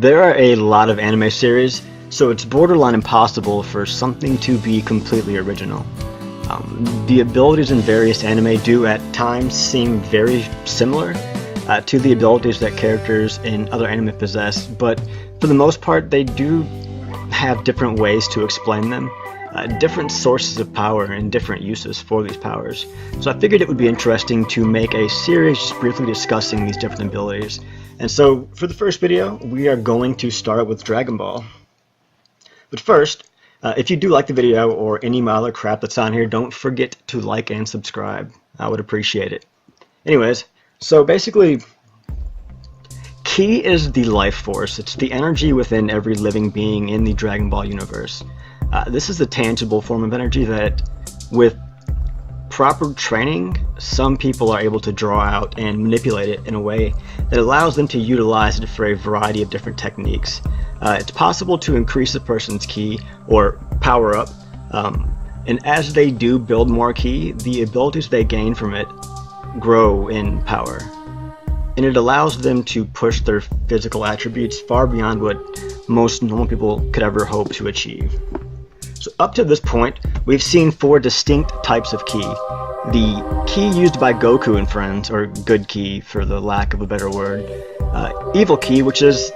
There are a lot of anime series, so it's borderline impossible for something to be completely original. The abilities in various anime do at times seem very similar to the abilities that characters in other anime possess, but for the most part they do have different ways to explain them, different sources of power and different uses for these powers. So I figured it would be interesting to make a series just briefly discussing these different abilities. And so for the first video, we are going to start with Dragon Ball. But first, if you do like the video or any of my other crap that's on here, don't forget to like and subscribe. I would appreciate it. Anyways, so basically, Ki is the life force. It's the energy within every living being in the Dragon Ball universe. This is a tangible form of energy that, with proper training, some people are able to draw out and manipulate it in a way that allows them to utilize it for a variety of different techniques. It's possible to increase a person's ki or power up, and as they do build more ki, the abilities they gain from it grow in power. And it allows them to push their physical attributes far beyond what most normal people could ever hope to achieve. So up to this point, we've seen 4 distinct types of ki. The ki used by Goku and friends, or good ki for the lack of a better word. Evil ki, which is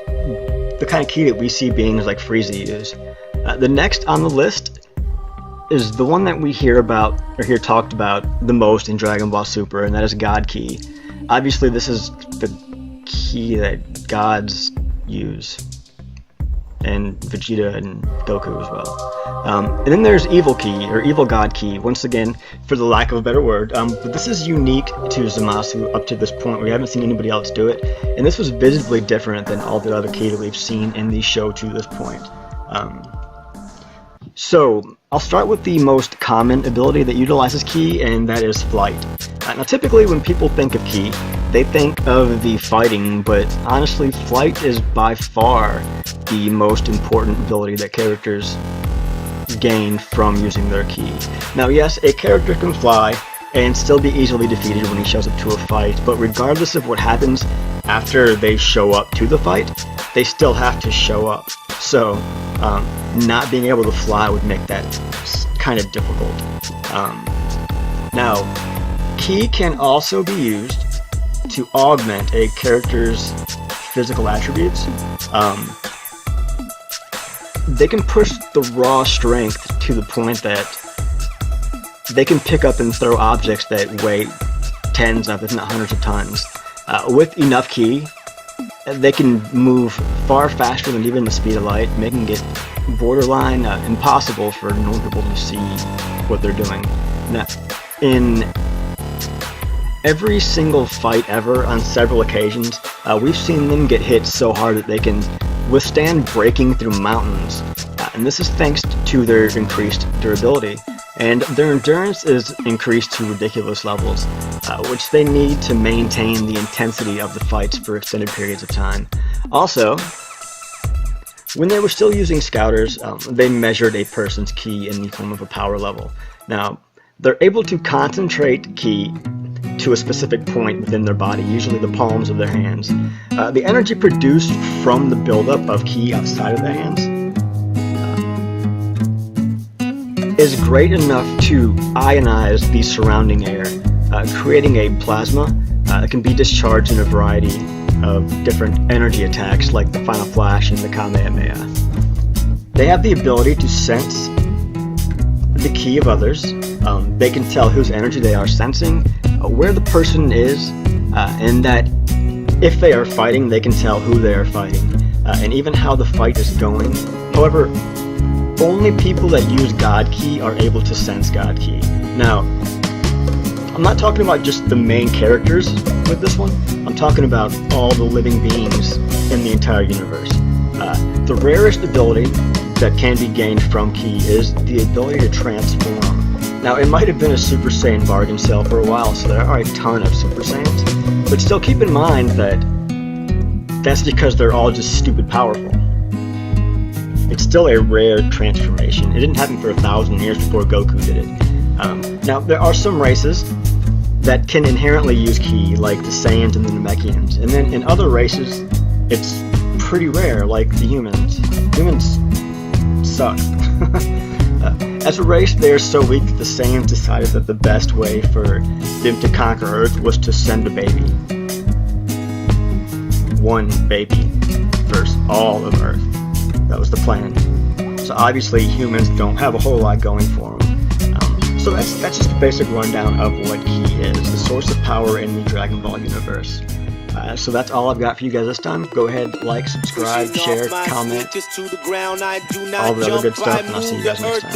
the kind of ki that we see beings like Frieza use. The next on the list is the one that we hear about, or hear talked about the most in Dragon Ball Super, and that is God Ki. Obviously this is the ki that gods use, and Vegeta and Goku as well. And then there's Evil Ki, or Evil God Ki, once again, for the lack of a better word, but this is unique to Zamasu up to this point. We haven't seen anybody else do it, and this was visibly different than all the other ki that we've seen in the show to this point. So, I'll start with the most common ability that utilizes ki, and that is flight. Now typically when people think of ki, they think of the fighting, but honestly flight is by far the most important ability that characters gain from using their ki. Now yes, a character can fly and still be easily defeated when he shows up to a fight, but regardless of what happens after they show up to the fight, they still have to show up. So not being able to fly would make that kind of difficult. Now, ki can also be used to augment a character's physical attributes. They can push the raw strength to the point that they can pick up and throw objects that weigh tens of, if not hundreds of tons. With enough ki, they can move far faster than even the speed of light, making it borderline impossible for normal people to see what they're doing. Now, in every single fight ever, on several occasions, we've seen them get hit so hard that they can withstand breaking through mountains, and this is thanks to their increased durability. And their endurance is increased to ridiculous levels, which they need to maintain the intensity of the fights for extended periods of time. Also, when they were still using scouters, they measured a person's ki in the form of a power level. Now, they're able to concentrate ki to a specific point within their body, usually the palms of their hands. The energy produced from the buildup of ki outside of the hands is great enough to ionize the surrounding air, creating a plasma that can be discharged in a variety of different energy attacks like the Final Flash and the Kamehameha. They have the ability to sense the ki of others. They can tell whose energy they are sensing, where the person is, and that if they are fighting, they can tell who they are fighting, and even how the fight is going. However, only people that use God Ki are able to sense God Ki. Now, I'm not talking about just the main characters with this one. I'm talking about all the living beings in the entire universe. The rarest ability that can be gained from Ki is the ability to transform. Now, it might have been a Super Saiyan bargain sale for a while, so there are a ton of Super Saiyans, but still keep in mind that that's because they're all just stupid powerful. It's still a rare transformation. It didn't happen for 1,000 years before Goku did it. Now, there are some races that can inherently use ki, like the Saiyans and the Namekians, and then in other races, it's pretty rare, like the humans. Humans suck. As a race, they are so weak that the Saiyans decided that the best way for them to conquer Earth was to send a baby. One baby versus all of Earth. That was the plan. So obviously humans don't have a whole lot going for them. So that's just a basic rundown of what Ki is, the source of power in the Dragon Ball universe. So that's all I've got for you guys this time. Go ahead, like, subscribe, share, comment, all the other good stuff, and I'll see you guys next time.